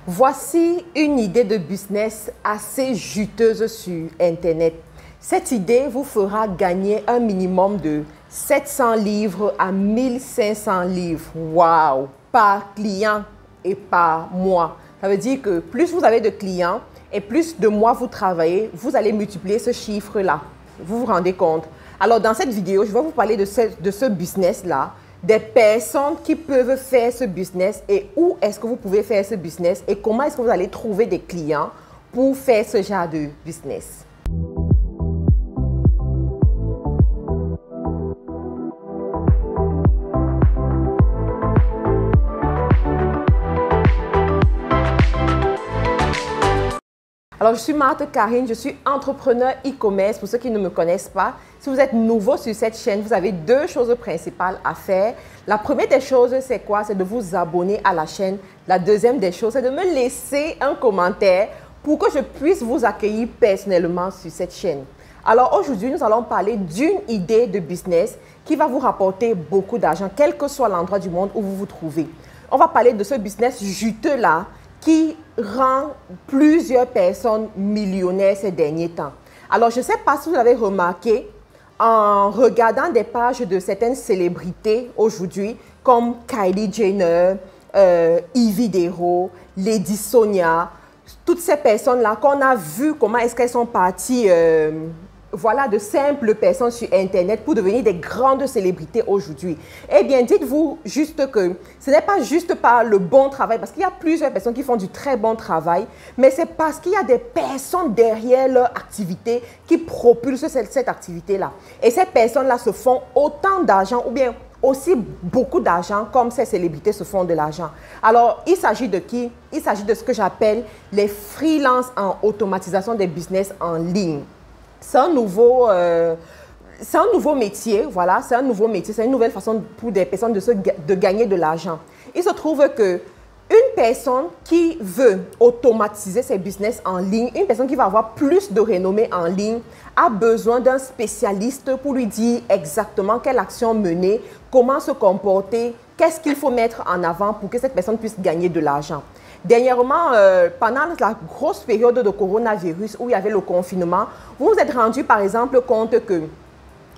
Voici une idée de business assez juteuse sur Internet. Cette idée vous fera gagner un minimum de 700 livres à 1500 livres. Waouh! Par client et par mois. Ça veut dire que plus vous avez de clients et plus de mois vous travaillez, vous allez multiplier ce chiffre-là. Vous vous rendez compte? Alors, dans cette vidéo, je vais vous parler de ce business-là, des personnes qui peuvent faire ce business et où est-ce que vous pouvez faire ce business et comment est-ce que vous allez trouver des clients pour faire ce genre de business. Alors, je suis Marthe Karine, je suis entrepreneur e-commerce. Pour ceux qui ne me connaissent pas, si vous êtes nouveau sur cette chaîne, vous avez deux choses principales à faire. La première des choses, c'est quoi? C'est de vous abonner à la chaîne. La deuxième des choses, c'est de me laisser un commentaire pour que je puisse vous accueillir personnellement sur cette chaîne. Alors, aujourd'hui, nous allons parler d'une idée de business qui va vous rapporter beaucoup d'argent, quel que soit l'endroit du monde où vous vous trouvez. On va parler de ce business juteux-là qui rend plusieurs personnes millionnaires ces derniers temps. Alors, je ne sais pas si vous avez remarqué, en regardant des pages de certaines célébrités aujourd'hui, comme Kylie Jenner, Yves Dero, Lady Sonia, toutes ces personnes-là qu'on a vu comment est-ce qu'elles sont parties, voilà, de simples personnes sur Internet pour devenir des grandes célébrités aujourd'hui. Eh bien, dites-vous juste que ce n'est pas juste par le bon travail, parce qu'il y a plusieurs personnes qui font du très bon travail, mais c'est parce qu'il y a des personnes derrière leur activité qui propulsent cette activité-là. Et ces personnes-là se font autant d'argent ou bien aussi beaucoup d'argent comme ces célébrités se font de l'argent. Alors, il s'agit de qui? Il s'agit de ce que j'appelle les freelances en automatisation des business en ligne. C'est un nouveau métier, voilà, c'est un nouveau métier, c'est une nouvelle façon pour des personnes de gagner de l'argent. Il se trouve que une personne qui veut automatiser ses business en ligne, une personne qui va avoir plus de renommée en ligne, a besoin d'un spécialiste pour lui dire exactement quelle action mener, comment se comporter, qu'est-ce qu'il faut mettre en avant pour que cette personne puisse gagner de l'argent. Dernièrement, pendant la grosse période de coronavirus où il y avait le confinement, vous vous êtes rendu par exemple compte que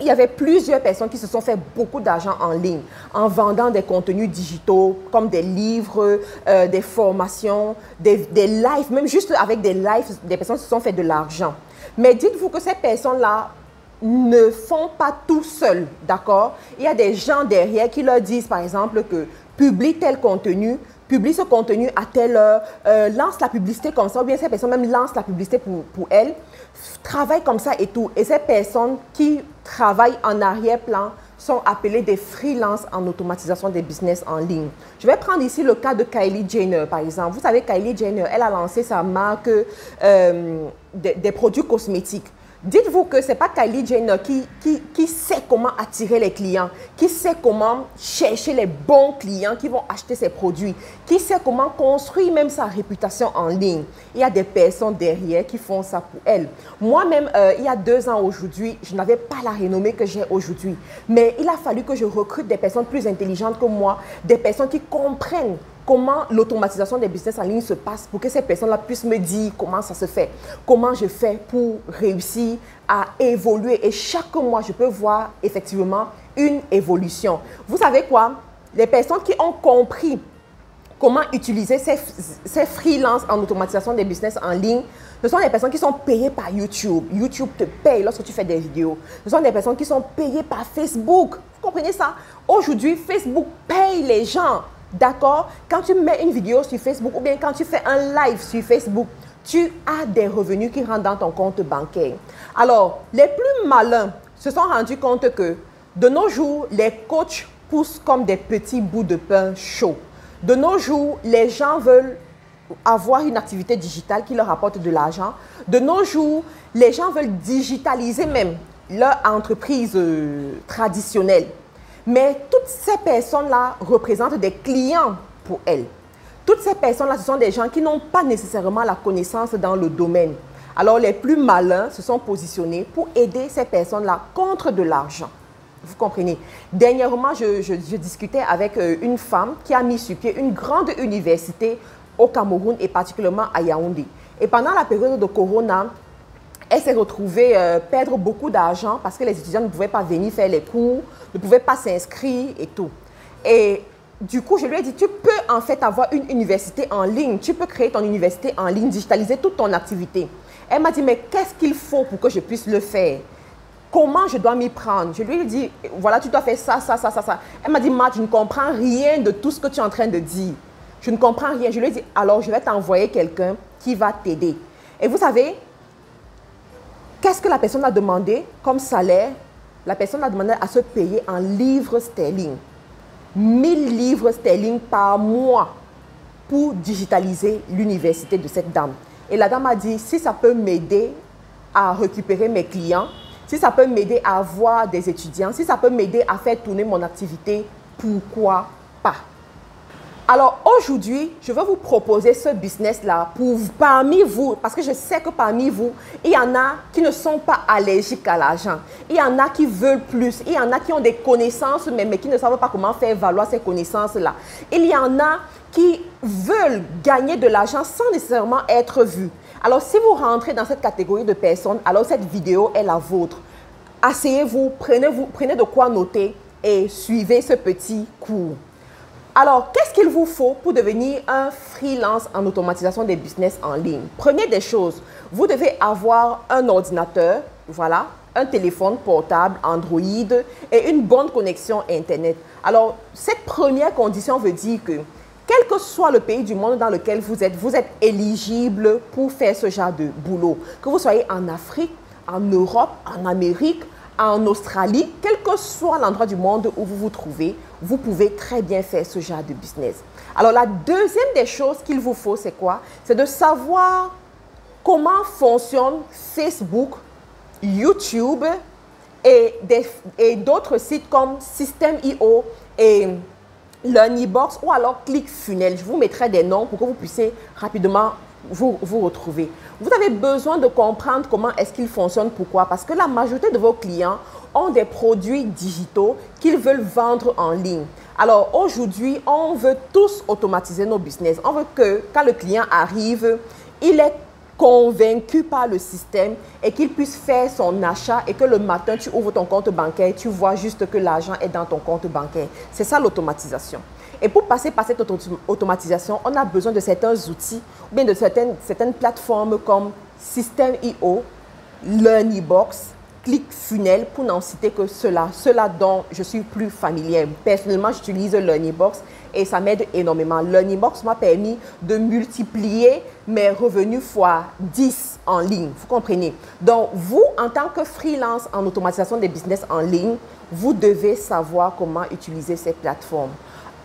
il y avait plusieurs personnes qui se sont fait beaucoup d'argent en ligne en vendant des contenus digitaux comme des livres, des formations, des lives, même juste avec des lives, des personnes se sont fait de l'argent. Mais dites-vous que ces personnes-là ne font pas tout seuls, d'accord? Il y a des gens derrière qui leur disent par exemple que publie tel contenu, publie ce contenu à telle heure, lance la publicité comme ça, ou bien ces personnes même lancent la publicité pour elles, travaillent comme ça et tout. Et ces personnes qui travaillent en arrière-plan sont appelées des freelances en automatisation des business en ligne. Je vais prendre ici le cas de Kylie Jenner, par exemple. Vous savez, Kylie Jenner, elle a lancé sa marque des produits cosmétiques. Dites-vous que ce n'est pas Kylie Jenner qui sait comment attirer les clients, qui sait comment chercher les bons clients qui vont acheter ses produits, qui sait comment construire même sa réputation en ligne. Il y a des personnes derrière qui font ça pour elle. Moi-même, il y a 2 ans aujourd'hui, je n'avais pas la renommée que j'ai aujourd'hui. Mais il a fallu que je recrute des personnes plus intelligentes que moi, des personnes qui comprennent comment l'automatisation des business en ligne se passe pour que ces personnes-là puissent me dire comment ça se fait, comment je fais pour réussir à évoluer. Et chaque mois, je peux voir effectivement une évolution. Vous savez quoi? Les personnes qui ont compris comment utiliser ces freelances en automatisation des business en ligne, ce sont des personnes qui sont payées par YouTube. YouTube te paye lorsque tu fais des vidéos. Ce sont des personnes qui sont payées par Facebook. Vous comprenez ça? Aujourd'hui, Facebook paye les gens. D'accord? Quand tu mets une vidéo sur Facebook ou bien quand tu fais un live sur Facebook, tu as des revenus qui rentrent dans ton compte bancaire. Alors, les plus malins se sont rendus compte que de nos jours, les coachs poussent comme des petits bouts de pain chauds. De nos jours, les gens veulent avoir une activité digitale qui leur apporte de l'argent. De nos jours, les gens veulent digitaliser même leur entreprise traditionnelle. Mais toutes ces personnes-là représentent des clients pour elles. Toutes ces personnes-là, ce sont des gens qui n'ont pas nécessairement la connaissance dans le domaine. Alors, les plus malins se sont positionnés pour aider ces personnes-là contre de l'argent. Vous comprenez? Dernièrement, je discutais avec une femme qui a mis sur pied une grande université au Cameroun et particulièrement à Yaoundé. Et pendant la période de Corona, elle s'est retrouvée perdre beaucoup d'argent parce que les étudiants ne pouvaient pas venir faire les cours, ne pouvaient pas s'inscrire et tout. Et du coup, je lui ai dit, tu peux en fait avoir une université en ligne, tu peux créer ton université en ligne, digitaliser toute ton activité. Elle m'a dit, mais qu'est-ce qu'il faut pour que je puisse le faire? Comment je dois m'y prendre? Je lui ai dit, voilà, tu dois faire ça, ça, ça, ça, ça. Elle m'a dit, Matt, je ne comprends rien de tout ce que tu es en train de dire. Je ne comprends rien. Je lui ai dit, alors je vais t'envoyer quelqu'un qui va t'aider. Et vous savez, qu'est-ce que la personne a demandé comme salaire? La personne a demandé à se payer en livres sterling. 1000 livres sterling par mois pour digitaliser l'université de cette dame. Et la dame a dit, si ça peut m'aider à récupérer mes clients, si ça peut m'aider à avoir des étudiants, si ça peut m'aider à faire tourner mon activité, pourquoi pas? Alors aujourd'hui, je vais vous proposer ce business-là pour parmi vous, parce que je sais que parmi vous, il y en a qui ne sont pas allergiques à l'argent. Il y en a qui veulent plus. Il y en a qui ont des connaissances, mais qui ne savent pas comment faire valoir ces connaissances-là. Il y en a qui veulent gagner de l'argent sans nécessairement être vus. Alors si vous rentrez dans cette catégorie de personnes, alors cette vidéo est la vôtre. Asseyez-vous, prenez de quoi noter et suivez ce petit cours. Alors, qu'est-ce qu'il vous faut pour devenir un freelance en automatisation des business en ligne? Première des choses, vous devez avoir un ordinateur, voilà, un téléphone portable, Android et une bonne connexion Internet. Alors, cette première condition veut dire que, quel que soit le pays du monde dans lequel vous êtes éligible pour faire ce genre de boulot. Que vous soyez en Afrique, en Europe, en Amérique, en Australie, quel que soit l'endroit du monde où vous vous trouvez, vous pouvez très bien faire ce genre de business. Alors, la deuxième des choses qu'il vous faut, c'est quoi? C'est de savoir comment fonctionne Facebook, YouTube et d'autres sites comme System.io et LearnyBox ou alors ClickFunnels. Je vous mettrai des noms pour que vous puissiez rapidement vous retrouver. Vous avez besoin de comprendre comment est-ce qu'il fonctionne. Pourquoi? Parce que la majorité de vos clients ont des produits digitaux qu'ils veulent vendre en ligne. Alors aujourd'hui, on veut tous automatiser nos business. On veut que quand le client arrive, il est convaincu par le système et qu'il puisse faire son achat et que le matin, tu ouvres ton compte bancaire, tu vois juste que l'argent est dans ton compte bancaire. C'est ça l'automatisation. Et pour passer par cette automatisation, on a besoin de certains outils ou bien de certaines plateformes comme System.io, LearnyBox, ClickFunnels, pour n'en citer que ceux-là dont je suis plus familière. Personnellement, j'utilise LearnyBox et ça m'aide énormément. LearnyBox m'a permis de multiplier mes revenus fois 10 en ligne. Vous comprenez? Donc, vous, en tant que freelance en automatisation des business en ligne, vous devez savoir comment utiliser ces plateformes.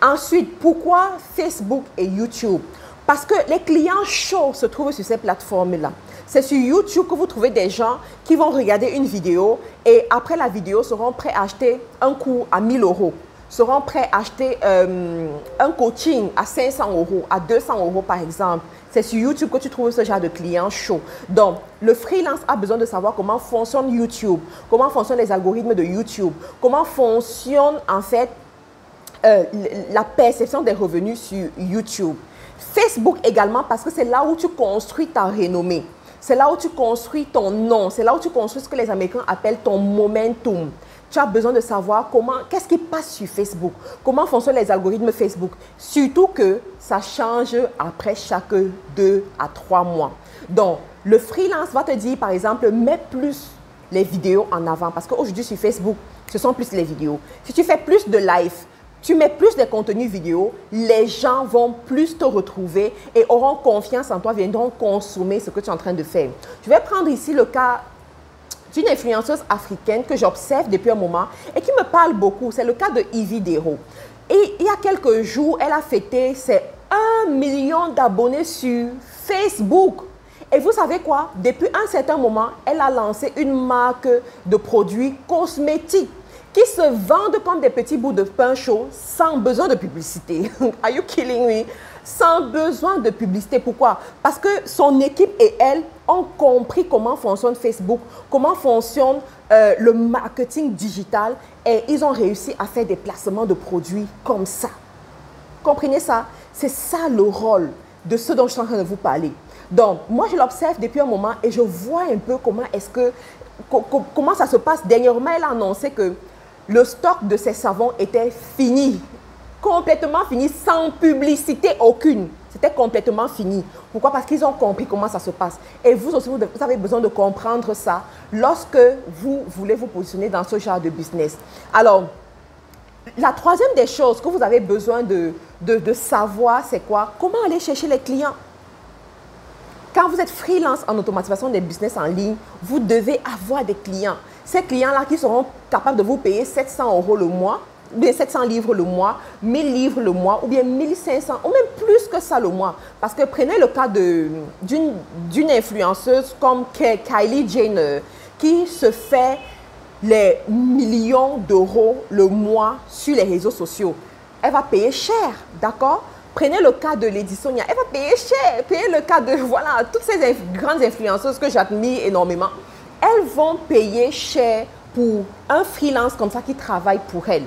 Ensuite, pourquoi Facebook et YouTube? Parce que les clients chauds se trouvent sur ces plateformes-là. C'est sur YouTube que vous trouvez des gens qui vont regarder une vidéo et après la vidéo seront prêts à acheter un cours à 1000 €, seront prêts à acheter un coaching à 500 €, à 200 € par exemple. C'est sur YouTube que tu trouves ce genre de clients chauds. Donc, le freelance a besoin de savoir comment fonctionne YouTube, comment fonctionnent les algorithmes de YouTube, comment fonctionne en fait la perception des revenus sur YouTube. Facebook également parce que c'est là où tu construis ta renommée. C'est là où tu construis ton nom. C'est là où tu construis ce que les Américains appellent ton momentum. Tu as besoin de savoir qu'est-ce qui passe sur Facebook, comment fonctionnent les algorithmes Facebook. Surtout que ça change après chaque 2 à 3 mois. Donc, le freelance va te dire, par exemple, mets plus les vidéos en avant. Parce qu'aujourd'hui, sur Facebook, ce sont plus les vidéos. Si tu fais plus de live, tu mets plus de contenus vidéo, les gens vont plus te retrouver et auront confiance en toi, viendront consommer ce que tu es en train de faire. Je vais prendre ici le cas d'une influenceuse africaine que j'observe depuis un moment et qui me parle beaucoup. C'est le cas de Ivy Dero. Et il y a quelques jours, elle a fêté ses 1 million d'abonnés sur Facebook. Et vous savez quoi? Depuis un certain moment, elle a lancé une marque de produits cosmétiques qui se vendent comme des petits bouts de pain chaud sans besoin de publicité. Are you killing me? Sans besoin de publicité. Pourquoi? Parce que son équipe et elle ont compris comment fonctionne Facebook, comment fonctionne le marketing digital et ils ont réussi à faire des placements de produits comme ça. Comprenez ça? C'est ça le rôle. de ce dont je suis en train de vous parler. Donc, moi, je l'observe depuis un moment et je vois un peu comment ça se passe. Dernièrement, elle a annoncé que le stock de ses savons était fini, complètement fini, sans publicité aucune. C'était complètement fini. Pourquoi? Parce qu'ils ont compris comment ça se passe. Et vous aussi, vous avez besoin de comprendre ça lorsque vous voulez vous positionner dans ce genre de business. Alors, la troisième des choses que vous avez besoin de savoir, c'est quoi? Comment aller chercher les clients? Quand vous êtes freelance en automatisation des business en ligne, vous devez avoir des clients. Ces clients-là qui seront capables de vous payer 700 € le mois, ou bien 700 livres le mois, 1000 livres le mois, ou bien 1500, ou même plus que ça le mois. Parce que prenez le cas d'une influenceuse comme Kylie Jenner, qui se fait les millions d'euros le mois sur les réseaux sociaux. Elle va payer cher, d'accord? Prenez le cas de Lady Sonia, elle va payer cher. Prenez le cas de, voilà, toutes ces grandes influenceuses que j'admire énormément. Elles vont payer cher pour un freelance comme ça qui travaille pour elles.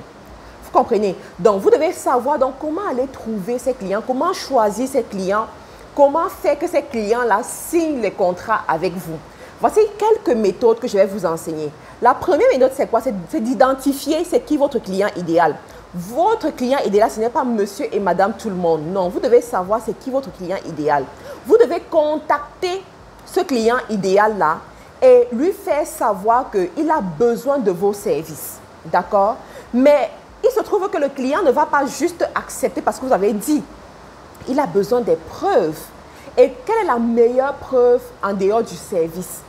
Vous comprenez? Donc, vous devez savoir donc, comment aller trouver ces clients, comment choisir ces clients, comment faire que ces clients-là signent les contrats avec vous. Voici quelques méthodes que je vais vous enseigner. La première méthode, c'est quoi? C'est d'identifier c'est qui votre client idéal. Votre client idéal, ce n'est pas monsieur et madame tout le monde. Non, vous devez savoir c'est qui votre client idéal. Vous devez contacter ce client idéal-là et lui faire savoir qu'il a besoin de vos services. D'accord? Mais il se trouve que le client ne va pas juste accepter parce que vous avez dit. Il a besoin des preuves. Et quelle est la meilleure preuve en dehors du service?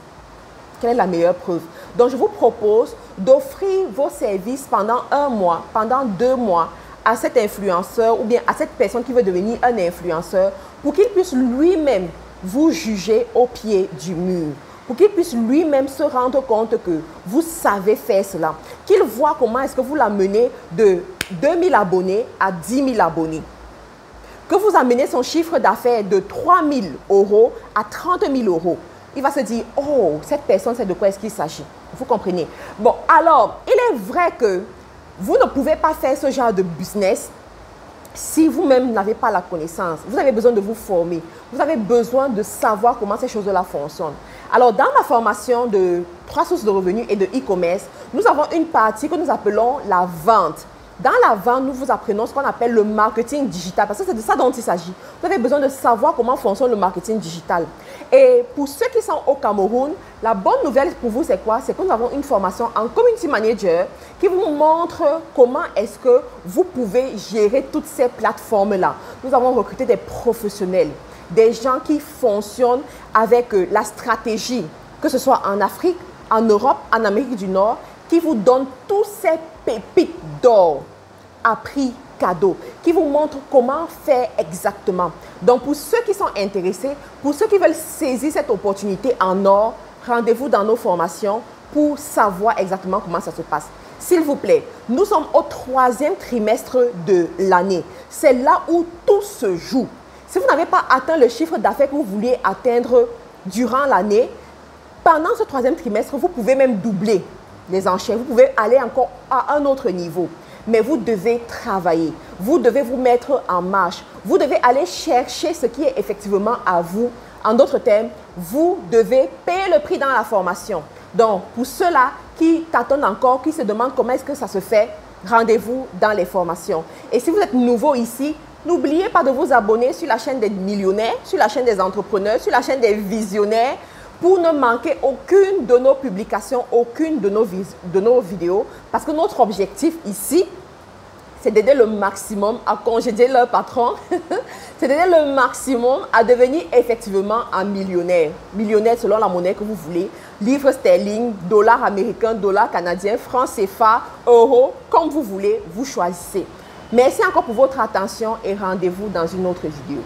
Quelle est la meilleure preuve? Donc, je vous propose d'offrir vos services pendant 1 mois, pendant 2 mois à cet influenceur ou bien à cette personne qui veut devenir un influenceur pour qu'il puisse lui-même vous juger au pied du mur. Pour qu'il puisse lui-même se rendre compte que vous savez faire cela. Qu'il voit comment est-ce que vous l'amenez de 2000 abonnés à 10 000 abonnés. Que vous amenez son chiffre d'affaires de 3 000 € à 30 000 €. Il va se dire, oh, cette personne, c'est de quoi est-ce qu'il s'agit. Vous comprenez? Bon, alors, il est vrai que vous ne pouvez pas faire ce genre de business si vous-même n'avez pas la connaissance. Vous avez besoin de vous former. Vous avez besoin de savoir comment ces choses-là fonctionnent. Alors, dans ma formation de 3 sources de revenus et de e-commerce, nous avons une partie que nous appelons la vente. Dans la vente, nous vous apprenons ce qu'on appelle le marketing digital, parce que c'est de ça dont il s'agit. Vous avez besoin de savoir comment fonctionne le marketing digital. Et pour ceux qui sont au Cameroun, la bonne nouvelle pour vous, c'est quoi? C'est que nous avons une formation en Community Manager qui vous montre comment est-ce que vous pouvez gérer toutes ces plateformes-là. Nous avons recruté des professionnels, des gens qui fonctionnent avec la stratégie, que ce soit en Afrique, en Europe, en Amérique du Nord, qui vous donnent tous ces pépites d'or à prix cadeau, qui vous montrent comment faire exactement. Donc, pour ceux qui sont intéressés, pour ceux qui veulent saisir cette opportunité en or, rendez-vous dans nos formations pour savoir exactement comment ça se passe. S'il vous plaît, nous sommes au 3e trimestre de l'année. C'est là où tout se joue. Si vous n'avez pas atteint le chiffre d'affaires que vous vouliez atteindre durant l'année, pendant ce 3e trimestre, vous pouvez même doubler les enchères. Vous pouvez aller encore à un autre niveau. Mais vous devez travailler. Vous devez vous mettre en marche. Vous devez aller chercher ce qui est effectivement à vous. En d'autres termes, vous devez payer le prix dans la formation. Donc, pour ceux-là qui tâtonnent encore, qui se demandent comment est-ce que ça se fait, rendez-vous dans les formations. Et si vous êtes nouveau ici, n'oubliez pas de vous abonner sur la chaîne des millionnaires, sur la chaîne des entrepreneurs, sur la chaîne des visionnaires, pour ne manquer aucune de nos publications, aucune de nos vidéos. Parce que notre objectif ici, c'est d'aider le maximum à congédier leur patron. C'est d'aider le maximum à devenir effectivement un millionnaire. Millionnaire selon la monnaie que vous voulez. Livre sterling, dollar américain, dollar canadien, franc CFA, euro, comme vous voulez, vous choisissez. Merci encore pour votre attention et rendez-vous dans une autre vidéo.